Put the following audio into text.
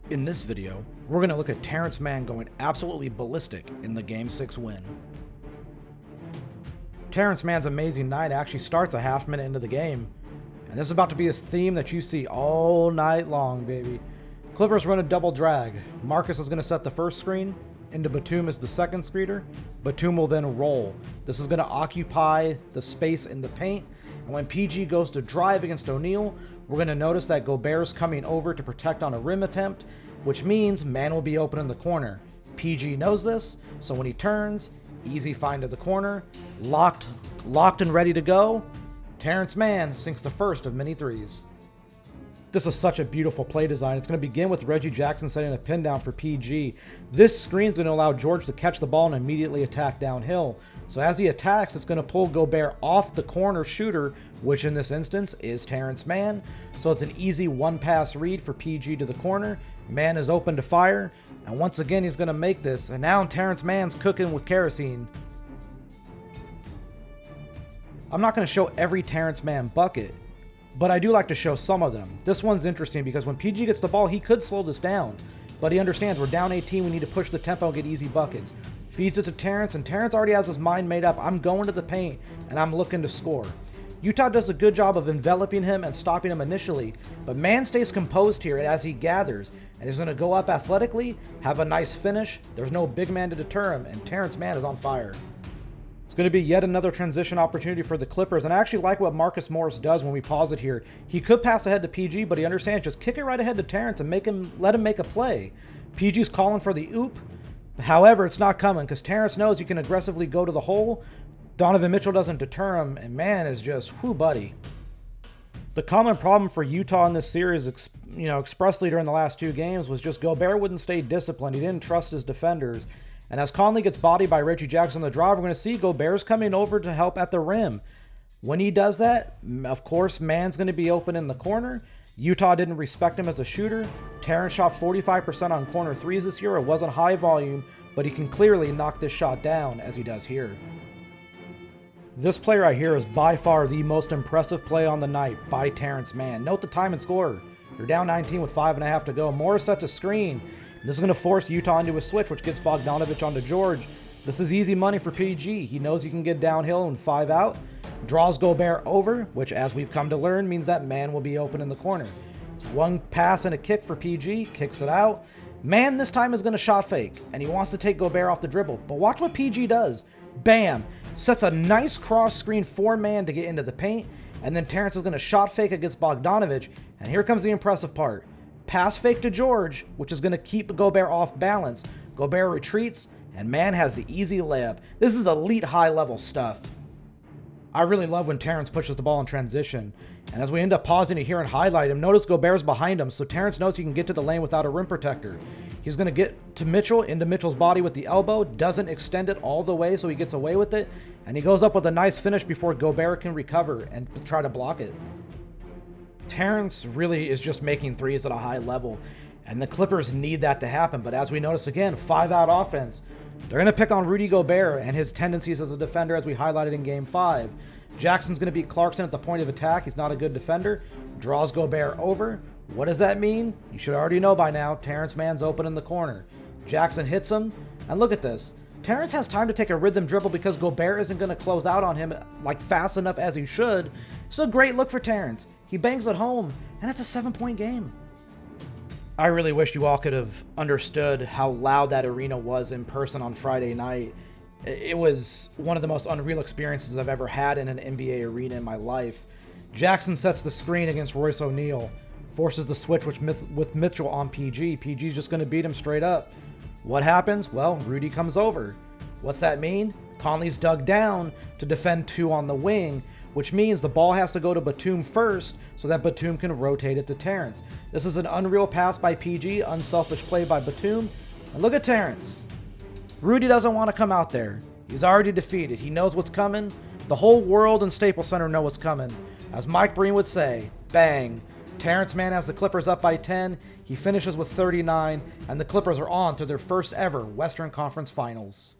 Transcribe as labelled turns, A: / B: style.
A: In this video, we're going to look at Terance Mann going absolutely ballistic in the Game 6 win. Terance Mann's amazing night actually starts a half minute into the game, and this is about to be his theme that you see all night long, baby. Clippers run a double drag. Marcus is going to set the first screen, into Batum is the second screener. Batum will then roll. This is going to occupy the space in the paint, and when PG goes to drive against O'Neal, we're going to notice that Gobert's coming over to protect on a rim attempt, which means Mann will be open in the corner. PG knows this, so when he turns, easy find to the corner, locked and ready to go. Terance Mann sinks the first of many threes. This is such a beautiful play design. It's going to begin with Reggie Jackson setting a pin down for PG. This screen is going to allow George to catch the ball and immediately attack downhill. So as he attacks, it's going to pull Gobert off the corner shooter, which in this instance is Terance Mann. So it's an easy one-pass read for PG to the corner. Mann is open to fire, and once again he's going to make this. And now Terance Mann's cooking with kerosene. I'm not going to show every Terance Mann bucket, but I do like to show some of them. This one's interesting because when PG gets the ball, he could slow this down, but he understands we're down 18, we need to push the tempo and get easy buckets. Feeds it to Terance, and Terance already has his mind made up. I'm going to the paint, and I'm looking to score. Utah does a good job of enveloping him and stopping him initially, but Mann stays composed here as he gathers, and he's going to go up athletically, have a nice finish. There's no big man to deter him, and Terance Mann is on fire. It's going to be yet another transition opportunity for the Clippers, and I actually like what Marcus Morris does when we pause it here. He could pass ahead to PG, but he understands just kick it right ahead to Terance and let him make a play. PG's calling for the oop. However, it's not coming because Terance knows you can aggressively go to the hole. Donovan Mitchell doesn't deter him, and Mann is just, whoo, buddy. The common problem for Utah in this series, expressly during the last two games, was just Gobert wouldn't stay disciplined. He didn't trust his defenders. And as Conley gets bodied by Reggie Jackson on the drive, we're going to see Gobert's coming over to help at the rim. When he does that, of course, Mann's going to be open in the corner. Utah didn't respect him as a shooter. Terance shot 45% on corner threes this year. It wasn't high volume, but he can clearly knock this shot down as he does here. This play right here is by far the most impressive play on the night by Terance Mann. Note the time and score. You're down 19 with 5.5 to go. Morris sets a screen. This is going to force Utah into a switch, which gets Bogdanovich onto George. This is easy money for PG. He knows he can get downhill and 5 out. Draws Gobert over, which as we've come to learn means that Mann will be open in the corner. It's one pass and a kick for PG. Kicks it out. Mann this time is going to shot fake, and he wants to take Gobert off the dribble. But watch what PG does. Bam! Sets a nice cross screen for Mann to get into the paint, and then Terance is going to shot fake against Bogdanovich, and here comes the impressive part. Pass fake to George, which is going to keep Gobert off balance. Gobert retreats, and Mann has the easy layup. This is elite high-level stuff. I really love when Terance pushes the ball in transition, and as we end up pausing it here and highlight him, notice Gobert's behind him, so Terance knows he can get to the lane without a rim protector. He's going to get to Mitchell, into Mitchell's body with the elbow, doesn't extend it all the way so he gets away with it, and he goes up with a nice finish before Gobert can recover and try to block it. Terance really is just making threes at a high level, and the Clippers need that to happen, but as we notice again, 5-out offense. They're going to pick on Rudy Gobert and his tendencies as a defender as we highlighted in Game 5. Jackson's going to beat Clarkson at the point of attack. He's not a good defender. Draws Gobert over. What does that mean? You should already know by now. Terance Mann's open in the corner. Jackson hits him, and look at this. Terance has time to take a rhythm dribble because Gobert isn't going to close out on him fast enough as he should. It's a great look for Terance. He bangs it home, and it's a 7-point game. I really wish you all could have understood how loud that arena was in person on Friday night. It was one of the most unreal experiences I've ever had in an NBA arena in my life. Jackson sets the screen against Royce O'Neal, forces the switch with Mitchell on PG. PG's just going to beat him straight up. What happens? Well, Rudy comes over. What's that mean? Conley's dug down to defend 2 on the wing, which means the ball has to go to Batum first so that Batum can rotate it to Terance. This is an unreal pass by PG, unselfish play by Batum. And look at Terance. Rudy doesn't want to come out there. He's already defeated. He knows what's coming. The whole world and Staples Center know what's coming. As Mike Breen would say, bang. Terance Mann has the Clippers up by 10. He finishes with 39, and the Clippers are on to their first ever Western Conference Finals.